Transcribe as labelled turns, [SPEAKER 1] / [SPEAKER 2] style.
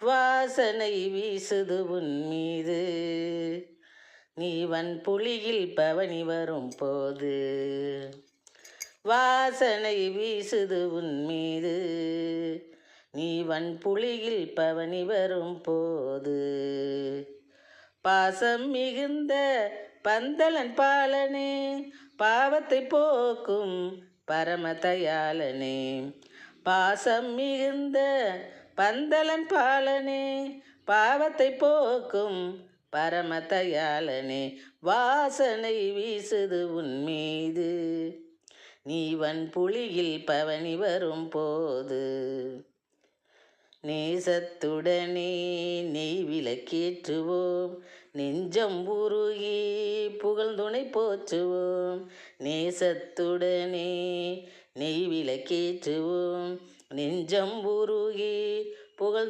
[SPEAKER 1] வாசனை வீசுது உன் மீது, நீ வன்புலியில் பவனி வரும் போது. வாசனை வீசுது உன் மீது, நீ வன்புலியில் பவனி வரும் போது. பாசம் மிகுந்த பந்தலன் பாலனே, பாவத்தை போக்கும் பரமதயாளனே. பாசம் மிகுந்த பந்தலன் பாலனே, பாவத்தை போக்கும் பரமதயாளனே. வாசனை வீசுது உன் மீது, நீ வன்புலியில் பவனி வரும் போது. நேசத்துடனே நெய் விளக்கேற்றுவோம், நெஞ்சம் உருகி புகழ்ந்துணை போற்றுவோம். நேசத்துடனே நெய் விளக்கேற்றுவோம், நெஞ்சம் உருகி புகழ்